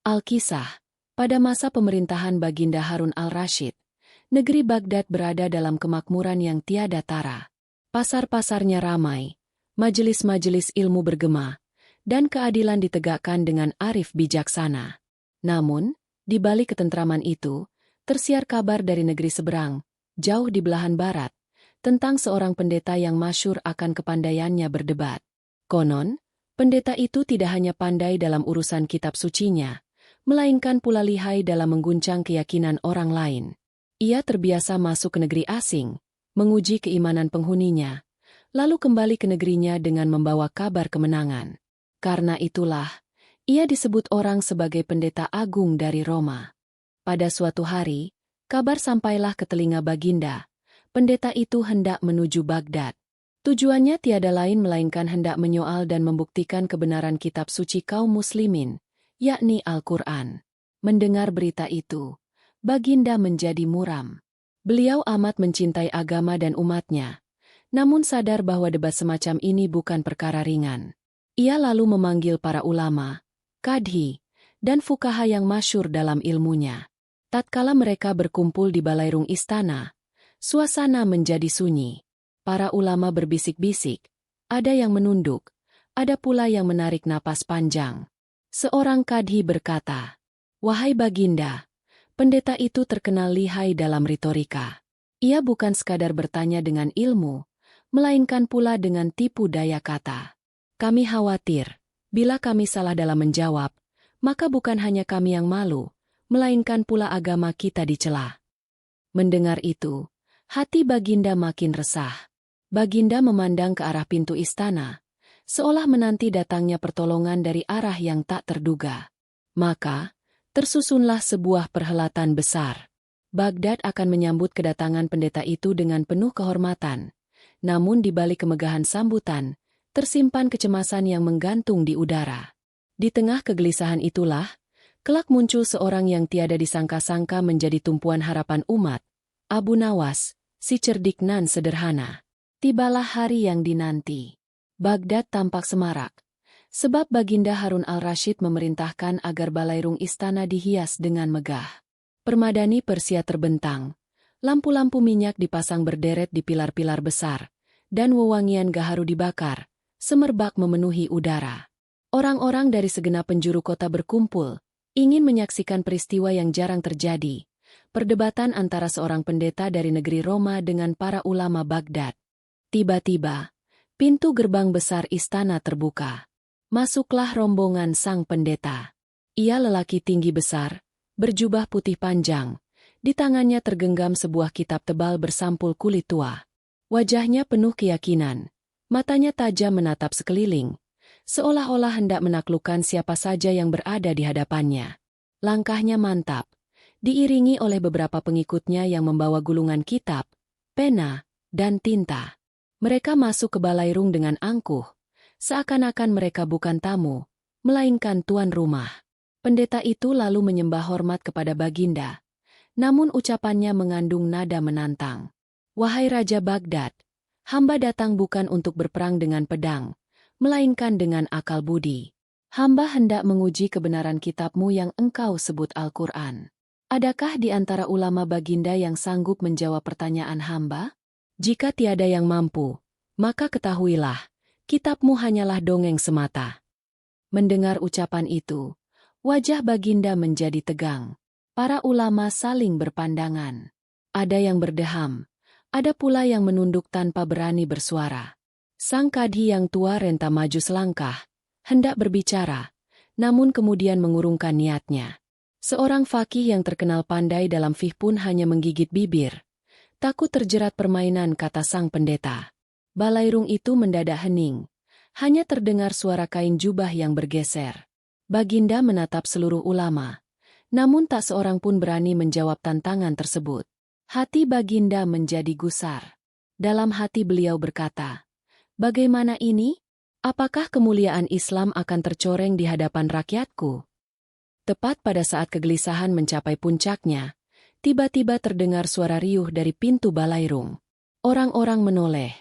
Alkisah, pada masa pemerintahan Baginda Harun al-Rasyid, negeri Baghdad berada dalam kemakmuran yang tiada tara. Pasar-pasarnya ramai, majelis-majelis ilmu bergema, dan keadilan ditegakkan dengan arif bijaksana. Namun, di balik ketentraman itu, tersiar kabar dari negeri seberang, jauh di belahan barat, tentang seorang pendeta yang masyhur akan kepandaiannya berdebat. Konon, pendeta itu tidak hanya pandai dalam urusan kitab sucinya, melainkan pula lihai dalam mengguncang keyakinan orang lain. Ia terbiasa masuk ke negeri asing, menguji keimanan penghuninya, lalu kembali ke negerinya dengan membawa kabar kemenangan. Karena itulah, ia disebut orang sebagai pendeta agung dari Roma. Pada suatu hari, kabar sampailah ke telinga Baginda. Pendeta itu hendak menuju Baghdad. Tujuannya tiada lain melainkan hendak menyoal dan membuktikan kebenaran kitab suci kaum muslimin, yakni Al-Quran. Mendengar berita itu, Baginda menjadi muram. Beliau amat mencintai agama dan umatnya, namun sadar bahwa debat semacam ini bukan perkara ringan. Ia lalu memanggil para ulama, kadhi, dan fukaha yang masyhur dalam ilmunya. Tatkala mereka berkumpul di balairung istana, suasana menjadi sunyi. Para ulama berbisik-bisik, ada yang menunduk, ada pula yang menarik napas panjang. Seorang kadhi berkata, "Wahai Baginda, pendeta itu terkenal lihai dalam retorika. Ia bukan sekadar bertanya dengan ilmu, melainkan pula dengan tipu daya kata. Kami khawatir, bila kami salah dalam menjawab, maka bukan hanya kami yang malu, melainkan pula agama kita dicela." Mendengar itu, hati Baginda makin resah. Baginda memandang ke arah pintu istana, seolah menanti datangnya pertolongan dari arah yang tak terduga. Maka, tersusunlah sebuah perhelatan besar. Baghdad akan menyambut kedatangan pendeta itu dengan penuh kehormatan. Namun di balik kemegahan sambutan, tersimpan kecemasan yang menggantung di udara. Di tengah kegelisahan itulah, kelak muncul seorang yang tiada disangka-sangka menjadi tumpuan harapan umat, Abu Nawas, si cerdik nan sederhana. Tibalah hari yang dinanti. Baghdad tampak semarak, sebab Baginda Harun al-Rasyid memerintahkan agar balairung istana dihias dengan megah. Permadani Persia terbentang, lampu-lampu minyak dipasang berderet di pilar-pilar besar, dan wewangian gaharu dibakar, semerbak memenuhi udara. Orang-orang dari segenap penjuru kota berkumpul, ingin menyaksikan peristiwa yang jarang terjadi, perdebatan antara seorang pendeta dari negeri Roma dengan para ulama Baghdad. Tiba-tiba, pintu gerbang besar istana terbuka. Masuklah rombongan sang pendeta. Ia lelaki tinggi besar, berjubah putih panjang, di tangannya tergenggam sebuah kitab tebal bersampul kulit tua. Wajahnya penuh keyakinan, matanya tajam menatap sekeliling, seolah-olah hendak menaklukkan siapa saja yang berada di hadapannya. Langkahnya mantap, diiringi oleh beberapa pengikutnya yang membawa gulungan kitab, pena, dan tinta. Mereka masuk ke balairung dengan angkuh, seakan-akan mereka bukan tamu, melainkan tuan rumah. Pendeta itu lalu menyembah hormat kepada Baginda, namun ucapannya mengandung nada menantang. "Wahai Raja Baghdad, hamba datang bukan untuk berperang dengan pedang, melainkan dengan akal budi. Hamba hendak menguji kebenaran kitabmu yang engkau sebut Al-Quran. Adakah di antara ulama Baginda yang sanggup menjawab pertanyaan hamba? Jika tiada yang mampu, maka ketahuilah, kitabmu hanyalah dongeng semata." Mendengar ucapan itu, wajah Baginda menjadi tegang. Para ulama saling berpandangan. Ada yang berdeham, ada pula yang menunduk tanpa berani bersuara. Sang kadhi yang tua renta maju selangkah, hendak berbicara, namun kemudian mengurungkan niatnya. Seorang faqih yang terkenal pandai dalam fiqh pun hanya menggigit bibir. Takut terjerat permainan, kata sang pendeta. Balairung itu mendadak hening. Hanya terdengar suara kain jubah yang bergeser. Baginda menatap seluruh ulama. Namun tak seorang pun berani menjawab tantangan tersebut. Hati Baginda menjadi gusar. Dalam hati beliau berkata, "Bagaimana ini? Apakah kemuliaan Islam akan tercoreng di hadapan rakyatku?" Tepat pada saat kegelisahan mencapai puncaknya, tiba-tiba terdengar suara riuh dari pintu balairung. Orang-orang menoleh,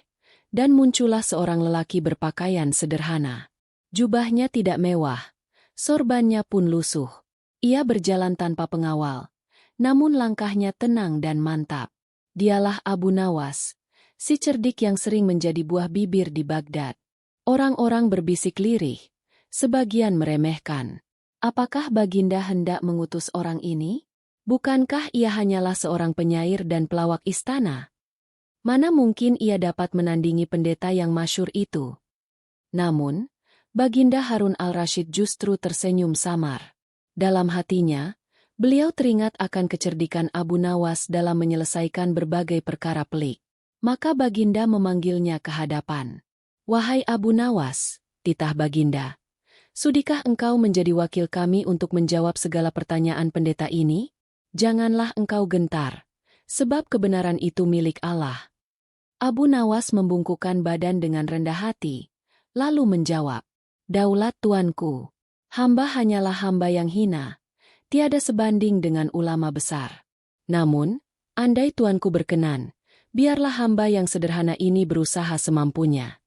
Dan muncullah seorang lelaki berpakaian sederhana. Jubahnya tidak mewah, sorbannya pun lusuh. Ia berjalan tanpa pengawal, namun langkahnya tenang dan mantap. Dialah Abu Nawas, si cerdik yang sering menjadi buah bibir di Baghdad. Orang-orang berbisik lirih, sebagian meremehkan. Apakah Baginda hendak mengutus orang ini? Bukankah ia hanyalah seorang penyair dan pelawak istana? Mana mungkin ia dapat menandingi pendeta yang masyhur itu? Namun, Baginda Harun al-Rashid justru tersenyum samar. Dalam hatinya, beliau teringat akan kecerdikan Abu Nawas dalam menyelesaikan berbagai perkara pelik. Maka Baginda memanggilnya ke hadapan. "Wahai Abu Nawas," titah Baginda, "sudikah engkau menjadi wakil kami untuk menjawab segala pertanyaan pendeta ini? Janganlah engkau gentar, sebab kebenaran itu milik Allah." Abu Nawas membungkukkan badan dengan rendah hati, lalu menjawab, "Daulat tuanku, hamba hanyalah hamba yang hina, tiada sebanding dengan ulama besar. Namun, andai tuanku berkenan, biarlah hamba yang sederhana ini berusaha semampunya."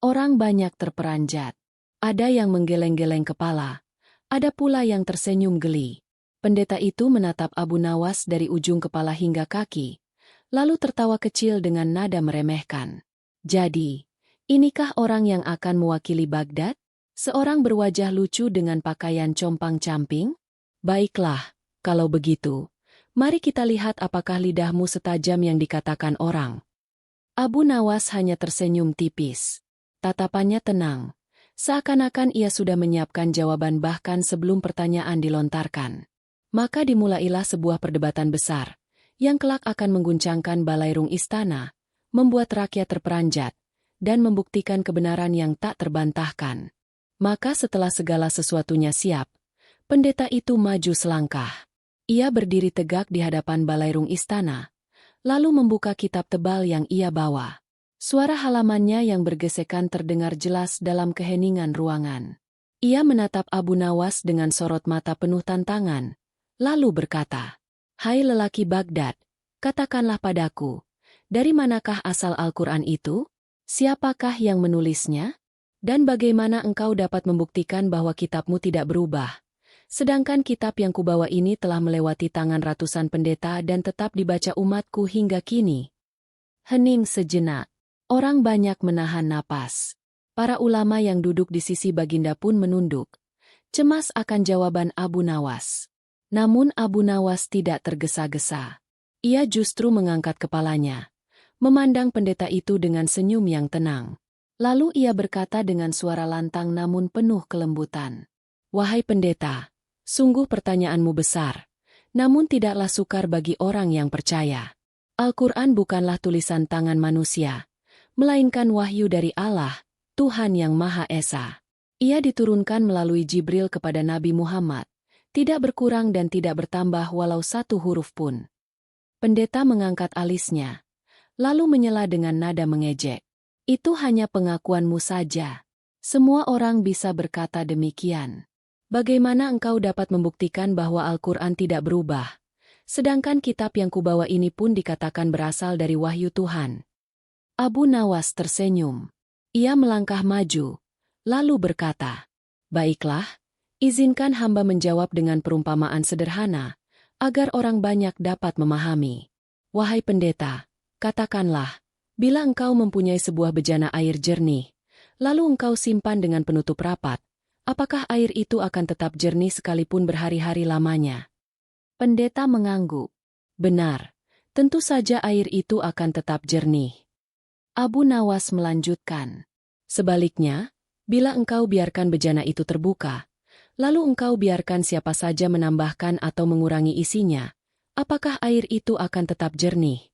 Orang banyak terperanjat. Ada yang menggeleng-geleng kepala, ada pula yang tersenyum geli. Pendeta itu menatap Abu Nawas dari ujung kepala hingga kaki, lalu tertawa kecil dengan nada meremehkan. "Jadi, inikah orang yang akan mewakili Baghdad? Seorang berwajah lucu dengan pakaian compang-camping? Baiklah, kalau begitu, mari kita lihat apakah lidahmu setajam yang dikatakan orang." Abu Nawas hanya tersenyum tipis. Tatapannya tenang, seakan-akan ia sudah menyiapkan jawaban bahkan sebelum pertanyaan dilontarkan. Maka dimulailah sebuah perdebatan besar, yang kelak akan mengguncangkan balairung istana, membuat rakyat terperanjat, dan membuktikan kebenaran yang tak terbantahkan. Maka setelah segala sesuatunya siap, pendeta itu maju selangkah. Ia berdiri tegak di hadapan balairung istana, lalu membuka kitab tebal yang ia bawa. Suara halamannya yang bergesekan terdengar jelas dalam keheningan ruangan. Ia menatap Abu Nawas dengan sorot mata penuh tantangan, lalu berkata, "Hai lelaki Baghdad, katakanlah padaku, dari manakah asal Al-Quran itu? Siapakah yang menulisnya? Dan bagaimana engkau dapat membuktikan bahwa kitabmu tidak berubah? Sedangkan kitab yang kubawa ini telah melewati tangan ratusan pendeta dan tetap dibaca umatku hingga kini." Hening sejenak. Orang banyak menahan napas. Para ulama yang duduk di sisi Baginda pun menunduk, cemas akan jawaban Abu Nawas. Namun Abu Nawas tidak tergesa-gesa. Ia justru mengangkat kepalanya, memandang pendeta itu dengan senyum yang tenang. Lalu ia berkata dengan suara lantang namun penuh kelembutan, "Wahai pendeta, sungguh pertanyaanmu besar, namun tidaklah sukar bagi orang yang percaya. Al-Quran bukanlah tulisan tangan manusia, melainkan wahyu dari Allah, Tuhan yang Maha Esa. Ia diturunkan melalui Jibril kepada Nabi Muhammad, tidak berkurang dan tidak bertambah walau satu huruf pun." Pendeta mengangkat alisnya, lalu menyela dengan nada mengejek, "Itu hanya pengakuanmu saja. Semua orang bisa berkata demikian. Bagaimana engkau dapat membuktikan bahwa Al-Quran tidak berubah, sedangkan kitab yang kubawa ini pun dikatakan berasal dari wahyu Tuhan?" Abu Nawas tersenyum. Ia melangkah maju, lalu berkata, "Baiklah, izinkan hamba menjawab dengan perumpamaan sederhana, agar orang banyak dapat memahami. Wahai pendeta, katakanlah, bila engkau mempunyai sebuah bejana air jernih, lalu engkau simpan dengan penutup rapat, apakah air itu akan tetap jernih sekalipun berhari-hari lamanya?" Pendeta mengangguk. "Benar, tentu saja air itu akan tetap jernih." Abu Nawas melanjutkan, "Sebaliknya, bila engkau biarkan bejana itu terbuka, lalu engkau biarkan siapa saja menambahkan atau mengurangi isinya, apakah air itu akan tetap jernih?"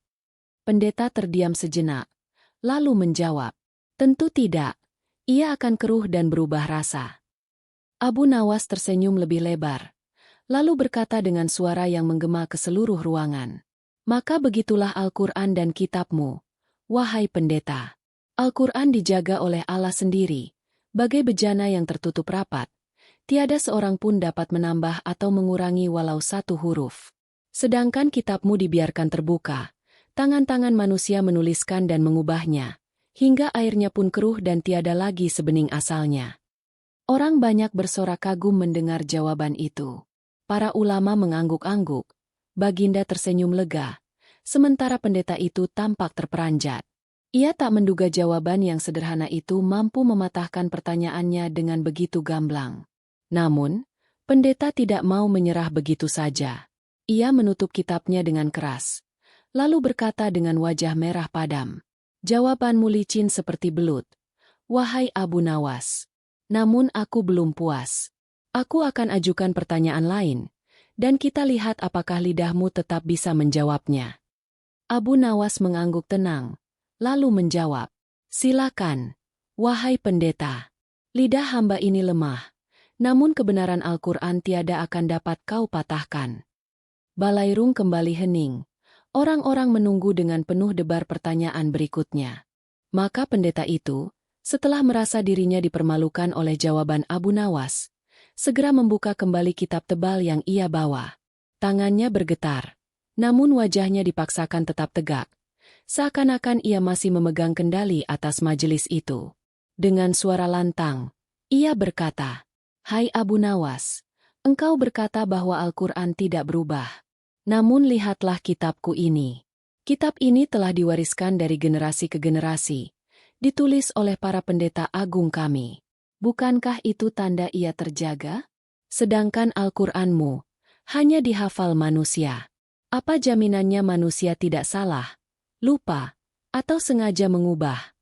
Pendeta terdiam sejenak, lalu menjawab, "Tentu tidak, ia akan keruh dan berubah rasa." Abu Nawas tersenyum lebih lebar, lalu berkata dengan suara yang menggema ke seluruh ruangan, "Maka begitulah Al-Quran dan kitabmu. Wahai pendeta, Al-Quran dijaga oleh Allah sendiri, bagai bejana yang tertutup rapat. Tiada seorang pun dapat menambah atau mengurangi walau satu huruf. Sedangkan kitabmu dibiarkan terbuka, tangan-tangan manusia menuliskan dan mengubahnya, hingga airnya pun keruh dan tiada lagi sebening asalnya. Orang banyak bersorak kagum mendengar jawaban itu. Para ulama mengangguk-angguk, Baginda tersenyum lega, sementara pendeta itu tampak terperanjat. Ia tak menduga jawaban yang sederhana itu mampu mematahkan pertanyaannya dengan begitu gamblang. Namun, pendeta tidak mau menyerah begitu saja. Ia menutup kitabnya dengan keras, lalu berkata dengan wajah merah padam, "Jawabanmu licin seperti belut, wahai Abu Nawas. Namun aku belum puas. Aku akan ajukan pertanyaan lain, dan kita lihat apakah lidahmu tetap bisa menjawabnya." Abu Nawas mengangguk tenang, lalu menjawab, "Silakan, wahai pendeta. Lidah hamba ini lemah, namun kebenaran Al-Quran tiada akan dapat kau patahkan." Balairung kembali hening. Orang-orang menunggu dengan penuh debar pertanyaan berikutnya. Maka pendeta itu, setelah merasa dirinya dipermalukan oleh jawaban Abu Nawas, segera membuka kembali kitab tebal yang ia bawa. Tangannya bergetar, namun wajahnya dipaksakan tetap tegak, seakan-akan ia masih memegang kendali atas majelis itu. Dengan suara lantang, ia berkata, "Hai Abu Nawas, engkau berkata bahwa Al-Quran tidak berubah. Namun lihatlah kitabku ini. Kitab ini telah diwariskan dari generasi ke generasi, ditulis oleh para pendeta agung kami. Bukankah itu tanda ia terjaga? Sedangkan Al-Quranmu hanya dihafal manusia. Apa jaminannya manusia tidak salah, lupa, atau sengaja mengubah?"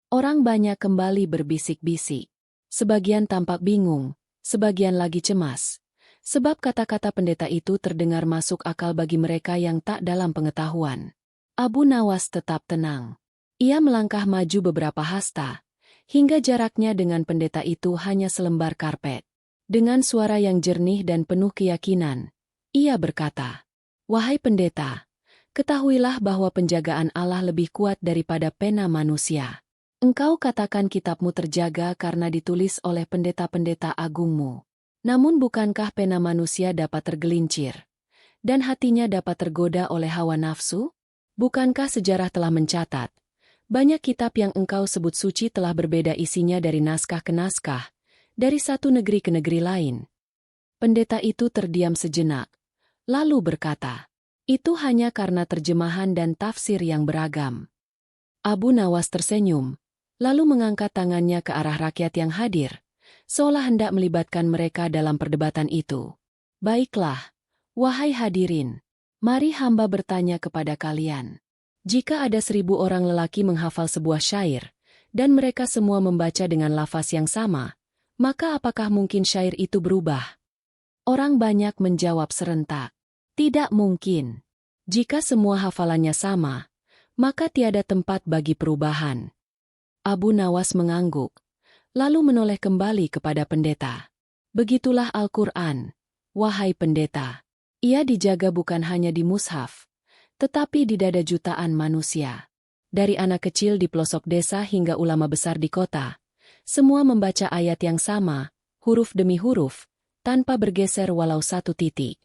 Orang banyak kembali berbisik-bisik. Sebagian tampak bingung, sebagian lagi cemas. Sebab kata-kata pendeta itu terdengar masuk akal bagi mereka yang tak dalam pengetahuan. Abu Nawas tetap tenang. Ia melangkah maju beberapa hasta, hingga jaraknya dengan pendeta itu hanya selembar karpet. Dengan suara yang jernih dan penuh keyakinan, ia berkata, "Wahai pendeta, ketahuilah bahwa penjagaan Allah lebih kuat daripada pena manusia. Engkau katakan kitabmu terjaga karena ditulis oleh pendeta-pendeta agungmu. Namun bukankah pena manusia dapat tergelincir, dan hatinya dapat tergoda oleh hawa nafsu? Bukankah sejarah telah mencatat, banyak kitab yang engkau sebut suci telah berbeda isinya dari naskah ke naskah, dari satu negeri ke negeri lain?" Pendeta itu terdiam sejenak, lalu berkata, "Itu hanya karena terjemahan dan tafsir yang beragam." Abu Nawas tersenyum, lalu mengangkat tangannya ke arah rakyat yang hadir, seolah hendak melibatkan mereka dalam perdebatan itu. "Baiklah, wahai hadirin, mari hamba bertanya kepada kalian. Jika ada 1.000 orang lelaki menghafal sebuah syair, dan mereka semua membaca dengan lafaz yang sama, maka apakah mungkin syair itu berubah?" Orang banyak menjawab serentak, "Tidak mungkin. Jika semua hafalannya sama, maka tiada tempat bagi perubahan." Abu Nawas mengangguk, lalu menoleh kembali kepada pendeta. "Begitulah Al-Quran, wahai pendeta. Ia dijaga bukan hanya di mushaf, tetapi di dada jutaan manusia. Dari anak kecil di pelosok desa hingga ulama besar di kota, semua membaca ayat yang sama, huruf demi huruf, tanpa bergeser walau satu titik.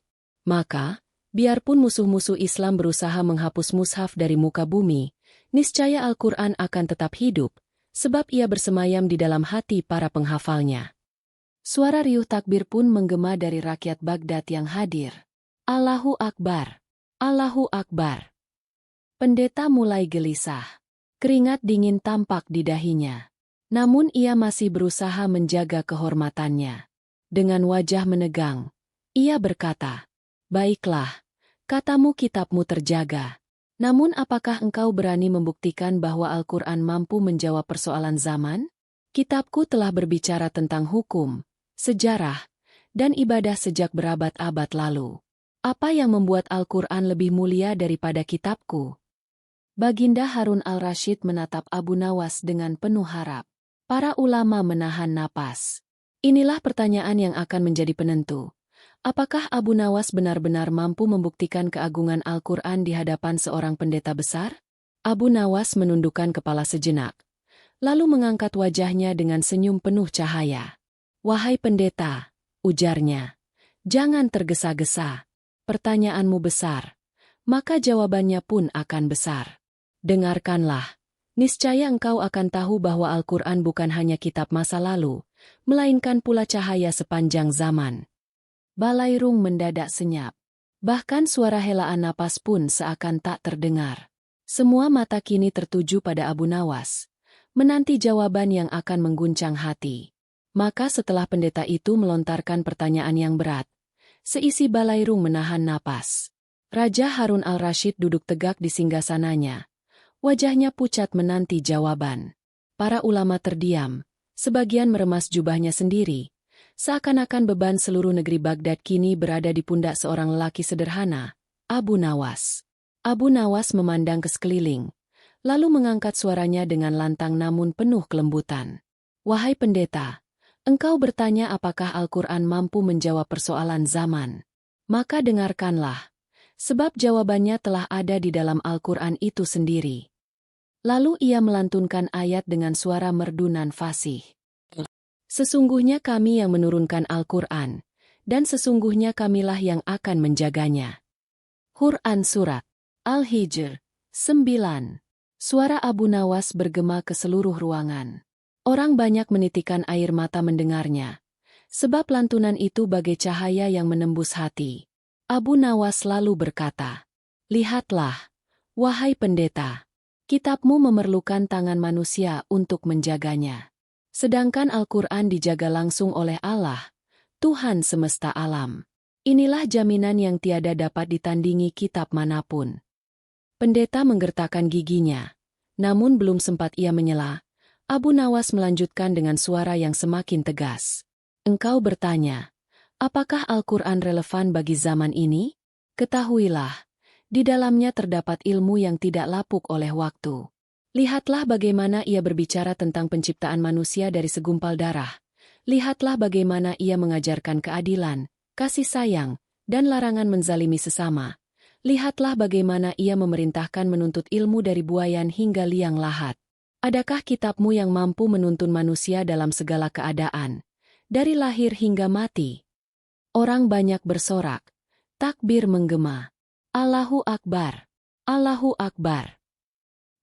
Maka, biarpun musuh-musuh Islam berusaha menghapus mushaf dari muka bumi, niscaya Al-Quran akan tetap hidup, sebab ia bersemayam di dalam hati para penghafalnya." Suara riuh takbir pun menggema dari rakyat Baghdad yang hadir. "Allahu Akbar! Allahu Akbar!" Pendeta mulai gelisah. Keringat dingin tampak di dahinya. Namun ia masih berusaha menjaga kehormatannya. Dengan wajah menegang, ia berkata, "Baiklah, katamu kitabmu terjaga. Namun apakah engkau berani membuktikan bahwa Al-Quran mampu menjawab persoalan zaman? Kitabku telah berbicara tentang hukum, sejarah, dan ibadah sejak berabad-abad lalu. Apa yang membuat Al-Quran lebih mulia daripada kitabku?" Baginda Harun al-Rasyid menatap Abu Nawas dengan penuh harap. Para ulama menahan napas. Inilah pertanyaan yang akan menjadi penentu. Apakah Abu Nawas benar-benar mampu membuktikan keagungan Al-Quran di hadapan seorang pendeta besar? Abu Nawas menundukkan kepala sejenak, lalu mengangkat wajahnya dengan senyum penuh cahaya. "Wahai pendeta," ujarnya, "jangan tergesa-gesa. Pertanyaanmu besar, maka jawabannya pun akan besar. Dengarkanlah, Niscaya engkau akan tahu bahwa Al-Quran bukan hanya kitab masa lalu, melainkan pula cahaya sepanjang zaman. Balairung mendadak senyap. Bahkan suara helaan napas pun seakan tak terdengar. Semua mata kini tertuju pada Abu Nawas, menanti jawaban yang akan mengguncang hati. Maka setelah pendeta itu melontarkan pertanyaan yang berat, seisi balairung menahan napas. Raja Harun al-Rashid duduk tegak di singgasananya. Wajahnya pucat menanti jawaban. Para ulama terdiam, sebagian meremas jubahnya sendiri. Seakan-akan beban seluruh negeri Baghdad kini berada di pundak seorang lelaki sederhana, Abu Nawas. Abu Nawas memandang ke sekeliling, lalu mengangkat suaranya dengan lantang namun penuh kelembutan. Wahai pendeta, engkau bertanya apakah Al-Quran mampu menjawab persoalan zaman. Maka dengarkanlah, sebab jawabannya telah ada di dalam Al-Quran itu sendiri. Lalu ia melantunkan ayat dengan suara merdu nan fasih. Sesungguhnya kami yang menurunkan Al-Quran, dan sesungguhnya kamilah yang akan menjaganya. Quran Surat Al-Hijr 9. Suara Abu Nawas bergema ke seluruh ruangan. Orang banyak menitikan air mata mendengarnya, sebab lantunan itu bagai cahaya yang menembus hati. Abu Nawas lalu berkata, "Lihatlah, wahai pendeta, kitabmu memerlukan tangan manusia untuk menjaganya. Sedangkan Al-Quran dijaga langsung oleh Allah, Tuhan semesta alam. Inilah jaminan yang tiada dapat ditandingi kitab manapun." Pendeta menggertakkan giginya. Namun belum sempat ia menyela, Abu Nawas melanjutkan dengan suara yang semakin tegas. "Engkau bertanya, apakah Al-Quran relevan bagi zaman ini? Ketahuilah, di dalamnya terdapat ilmu yang tidak lapuk oleh waktu. Lihatlah bagaimana ia berbicara tentang penciptaan manusia dari segumpal darah. Lihatlah bagaimana ia mengajarkan keadilan, kasih sayang, dan larangan menzalimi sesama. Lihatlah bagaimana ia memerintahkan menuntut ilmu dari buayan hingga liang lahat. Adakah kitabmu yang mampu menuntun manusia dalam segala keadaan, dari lahir hingga mati?" Orang banyak bersorak. Takbir menggema. Allahu Akbar! Allahu Akbar!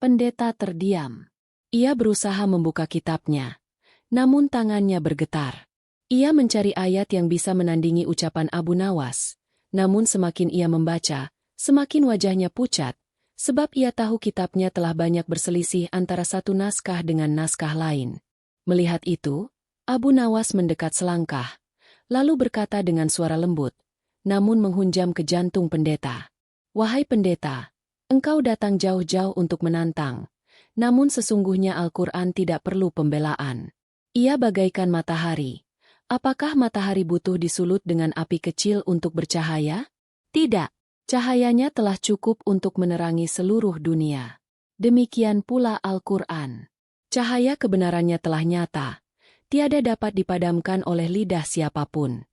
Pendeta terdiam. Ia berusaha membuka kitabnya, namun tangannya bergetar. Ia mencari ayat yang bisa menandingi ucapan Abu Nawas, namun semakin ia membaca, semakin wajahnya pucat, sebab ia tahu kitabnya telah banyak berselisih antara satu naskah dengan naskah lain. Melihat itu, Abu Nawas mendekat selangkah, lalu berkata dengan suara lembut, namun menghunjam ke jantung pendeta. "Wahai pendeta, engkau datang jauh-jauh untuk menantang, namun sesungguhnya Al-Quran tidak perlu pembelaan. Ia bagaikan matahari. Apakah matahari butuh disulut dengan api kecil untuk bercahaya? Tidak. Cahayanya telah cukup untuk menerangi seluruh dunia. Demikian pula Al-Quran. Cahaya kebenarannya telah nyata, tiada dapat dipadamkan oleh lidah siapapun."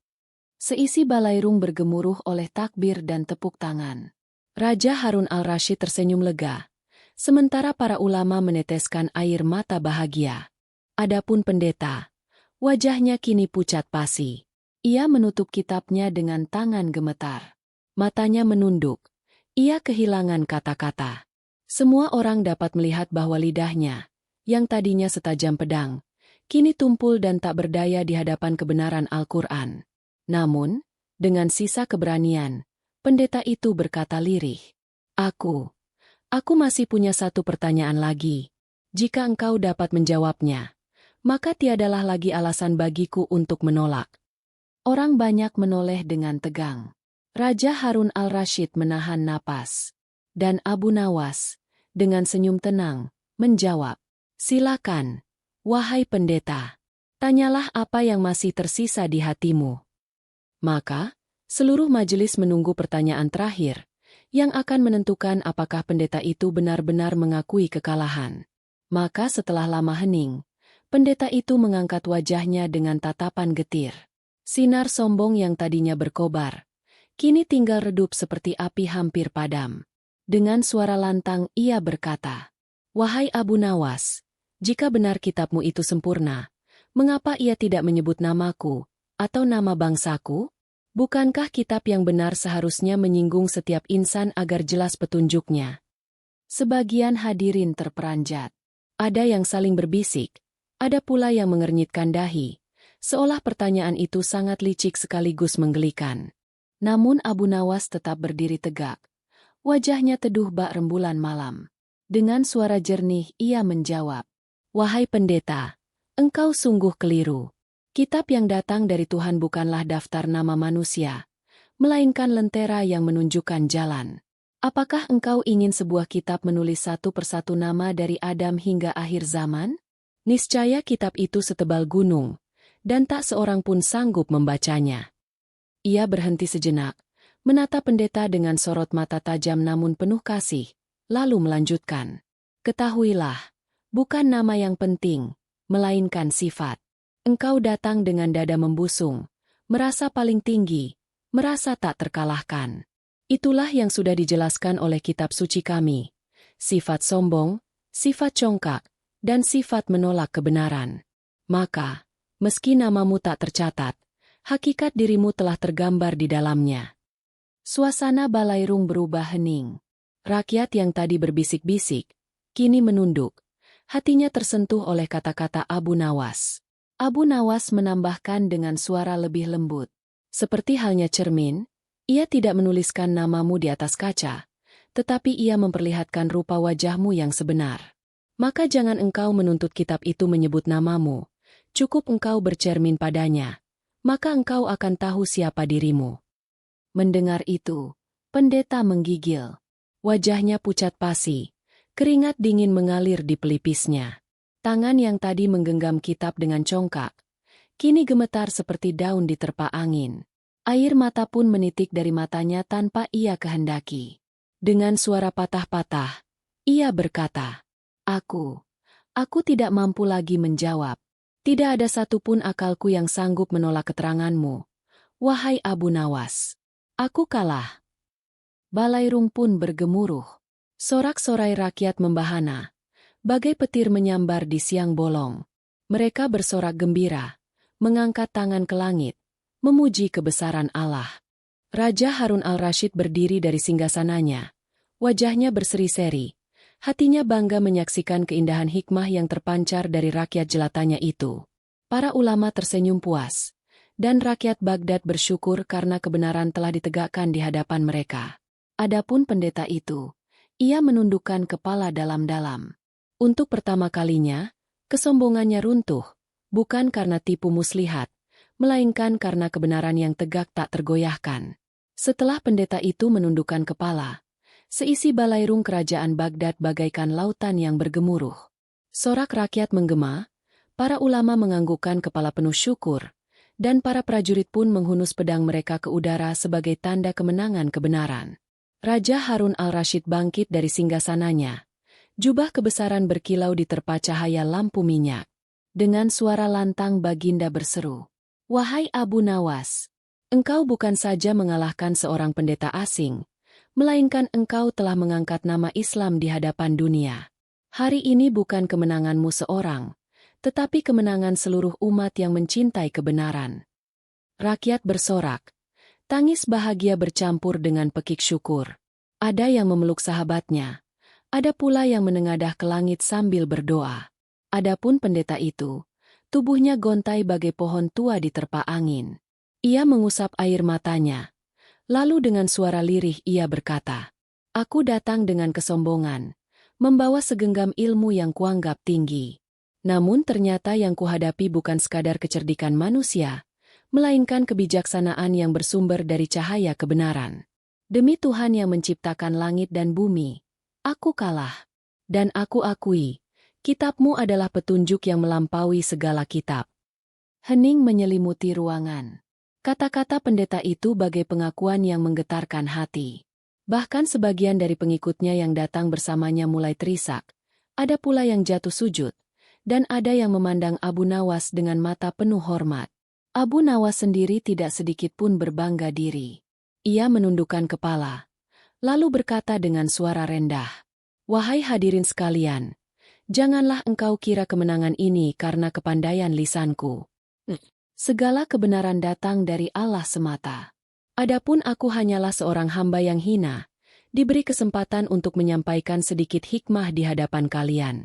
Seisi balairung bergemuruh oleh takbir dan tepuk tangan. Raja Harun al-Rashid tersenyum lega, sementara para ulama meneteskan air mata bahagia. Adapun pendeta, wajahnya kini pucat pasi. Ia menutup kitabnya dengan tangan gemetar. Matanya menunduk. Ia kehilangan kata-kata. Semua orang dapat melihat bahwa lidahnya, yang tadinya setajam pedang, kini tumpul dan tak berdaya di hadapan kebenaran Al-Quran. Namun, dengan sisa keberanian, pendeta itu berkata lirih, Aku masih punya satu pertanyaan lagi. Jika engkau dapat menjawabnya, maka tiadalah lagi alasan bagiku untuk menolak." Orang banyak menoleh dengan tegang. Raja Harun al-Rashid menahan napas. Dan Abu Nawas, dengan senyum tenang, menjawab, "Silakan, wahai pendeta. Tanyalah apa yang masih tersisa di hatimu." Maka, seluruh majelis menunggu pertanyaan terakhir, yang akan menentukan apakah pendeta itu benar-benar mengakui kekalahan. Maka setelah lama hening, pendeta itu mengangkat wajahnya dengan tatapan getir. Sinar sombong yang tadinya berkobar, kini tinggal redup seperti api hampir padam. Dengan suara lantang ia berkata, "Wahai Abu Nawas, jika benar kitabmu itu sempurna, mengapa ia tidak menyebut namaku, atau nama bangsaku? Bukankah kitab yang benar seharusnya menyinggung setiap insan agar jelas petunjuknya?" Sebagian hadirin terperanjat. Ada yang saling berbisik, ada pula yang mengernyitkan dahi, seolah pertanyaan itu sangat licik sekaligus menggelikan. Namun Abu Nawas tetap berdiri tegak. Wajahnya teduh bak rembulan malam. Dengan suara jernih ia menjawab, "Wahai pendeta, engkau sungguh keliru. Kitab yang datang dari Tuhan bukanlah daftar nama manusia, melainkan lentera yang menunjukkan jalan. Apakah engkau ingin sebuah kitab menulis satu persatu nama dari Adam hingga akhir zaman? Niscaya kitab itu setebal gunung, dan tak seorang pun sanggup membacanya." Ia berhenti sejenak, menatap pendeta dengan sorot mata tajam namun penuh kasih, lalu melanjutkan, "Ketahuilah, bukan nama yang penting, melainkan sifat. Engkau datang dengan dada membusung, merasa paling tinggi, merasa tak terkalahkan. Itulah yang sudah dijelaskan oleh kitab suci kami. Sifat sombong, sifat congkak, dan sifat menolak kebenaran. Maka, meski namamu tak tercatat, hakikat dirimu telah tergambar di dalamnya." Suasana balairung berubah hening. Rakyat yang tadi berbisik-bisik, kini menunduk. Hatinya tersentuh oleh kata-kata Abu Nawas. Abu Nawas menambahkan dengan suara lebih lembut. "Seperti halnya cermin, ia tidak menuliskan namamu di atas kaca, tetapi ia memperlihatkan rupa wajahmu yang sebenar. Maka jangan engkau menuntut kitab itu menyebut namamu, cukup engkau bercermin padanya, maka engkau akan tahu siapa dirimu." Mendengar itu, pendeta menggigil. Wajahnya pucat pasi, keringat dingin mengalir di pelipisnya. Tangan yang tadi menggenggam kitab dengan congkak, kini gemetar seperti daun diterpa angin. Air mata pun menitik dari matanya tanpa ia kehendaki. Dengan suara patah-patah, ia berkata, Aku tidak mampu lagi menjawab. Tidak ada satupun akalku yang sanggup menolak keteranganmu. Wahai Abu Nawas, aku kalah." Balairung pun bergemuruh. Sorak-sorai rakyat membahana, bagai petir menyambar di siang bolong. Mereka bersorak gembira, mengangkat tangan ke langit, memuji kebesaran Allah. Raja Harun al-Rashid berdiri dari singgasananya. Wajahnya berseri-seri. Hatinya bangga menyaksikan keindahan hikmah yang terpancar dari rakyat jelatanya itu. Para ulama tersenyum puas, dan rakyat Baghdad bersyukur karena kebenaran telah ditegakkan di hadapan mereka. Adapun pendeta itu, ia menundukkan kepala dalam-dalam. Untuk pertama kalinya, kesombongannya runtuh, bukan karena tipu muslihat, melainkan karena kebenaran yang tegak tak tergoyahkan. Setelah pendeta itu menundukkan kepala, seisi balairung kerajaan Baghdad bagaikan lautan yang bergemuruh. Sorak rakyat menggema, para ulama menganggukkan kepala penuh syukur, dan para prajurit pun menghunus pedang mereka ke udara sebagai tanda kemenangan kebenaran. Raja Harun al-Rashid bangkit dari singgasananya. Jubah kebesaran berkilau diterpa cahaya lampu minyak. Dengan suara lantang baginda berseru, "Wahai Abu Nawas, engkau bukan saja mengalahkan seorang pendeta asing, melainkan engkau telah mengangkat nama Islam di hadapan dunia. Hari ini bukan kemenanganmu seorang, tetapi kemenangan seluruh umat yang mencintai kebenaran." Rakyat bersorak. Tangis bahagia bercampur dengan pekik syukur. Ada yang memeluk sahabatnya, ada pula yang menengadah ke langit sambil berdoa. Adapun pendeta itu, tubuhnya gontai bagai pohon tua diterpa angin. Ia mengusap air matanya, lalu dengan suara lirih ia berkata, "Aku datang dengan kesombongan, membawa segenggam ilmu yang kuanggap tinggi. Namun ternyata yang kuhadapi bukan sekadar kecerdikan manusia, melainkan kebijaksanaan yang bersumber dari cahaya kebenaran. Demi Tuhan yang menciptakan langit dan bumi, aku kalah. Dan aku akui, kitabmu adalah petunjuk yang melampaui segala kitab." Hening menyelimuti ruangan. Kata-kata pendeta itu bagai pengakuan yang menggetarkan hati. Bahkan sebagian dari pengikutnya yang datang bersamanya mulai terisak. Ada pula yang jatuh sujud, dan ada yang memandang Abu Nawas dengan mata penuh hormat. Abu Nawas sendiri tidak sedikit pun berbangga diri. Ia menundukkan kepala, lalu berkata dengan suara rendah, "Wahai hadirin sekalian, janganlah engkau kira kemenangan ini karena kepandaian lisanku. Segala kebenaran datang dari Allah semata. Adapun aku hanyalah seorang hamba yang hina, diberi kesempatan untuk menyampaikan sedikit hikmah di hadapan kalian."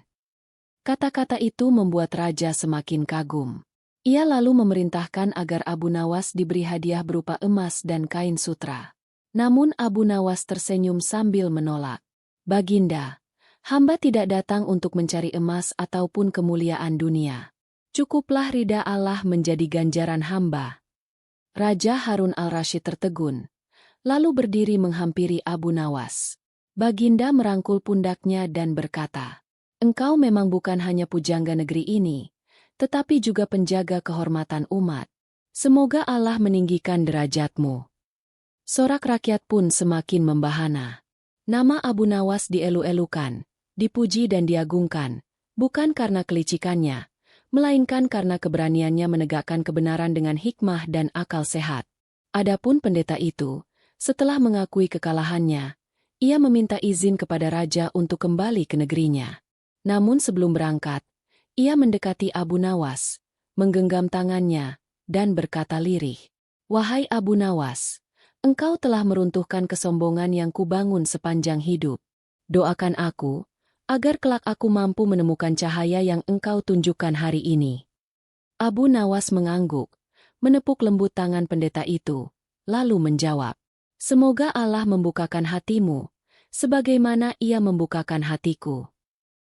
Kata-kata itu membuat raja semakin kagum. Ia lalu memerintahkan agar Abu Nawas diberi hadiah berupa emas dan kain sutra. Namun Abu Nawas tersenyum sambil menolak. Baginda, hamba tidak datang untuk mencari emas ataupun kemuliaan dunia. Cukuplah ridha Allah menjadi ganjaran hamba. Raja Harun al-Rasyid tertegun, lalu berdiri menghampiri Abu Nawas. Baginda merangkul pundaknya dan berkata, "Engkau memang bukan hanya pujangga negeri ini, tetapi juga penjaga kehormatan umat. Semoga Allah meninggikan derajatmu." Sorak rakyat pun semakin membahana. Nama Abu Nawas dielu-elukan, dipuji dan diagungkan, bukan karena kelicikannya, melainkan karena keberaniannya menegakkan kebenaran dengan hikmah dan akal sehat. Adapun pendeta itu, setelah mengakui kekalahannya, ia meminta izin kepada raja untuk kembali ke negerinya. Namun sebelum berangkat, ia mendekati Abu Nawas, menggenggam tangannya, dan berkata lirih, "Wahai Abu Nawas, engkau telah meruntuhkan kesombongan yang kubangun sepanjang hidup. Doakan aku, agar kelak aku mampu menemukan cahaya yang engkau tunjukkan hari ini." Abu Nawas mengangguk, menepuk lembut tangan pendeta itu, lalu menjawab, "Semoga Allah membukakan hatimu, sebagaimana ia membukakan hatiku."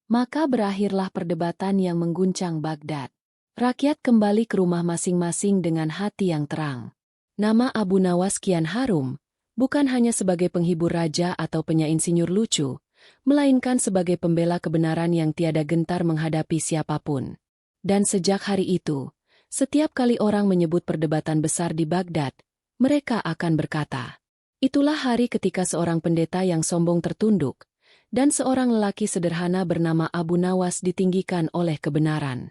Maka berakhirlah perdebatan yang mengguncang Baghdad. Rakyat kembali ke rumah masing-masing dengan hati yang terang. Nama Abu Nawas kian harum, bukan hanya sebagai penghibur raja atau penyainsinyur lucu, melainkan sebagai pembela kebenaran yang tiada gentar menghadapi siapapun. Dan sejak hari itu, setiap kali orang menyebut perdebatan besar di Baghdad, mereka akan berkata, "Itulah hari ketika seorang pendeta yang sombong tertunduk, dan seorang lelaki sederhana bernama Abu Nawas ditinggikan oleh kebenaran."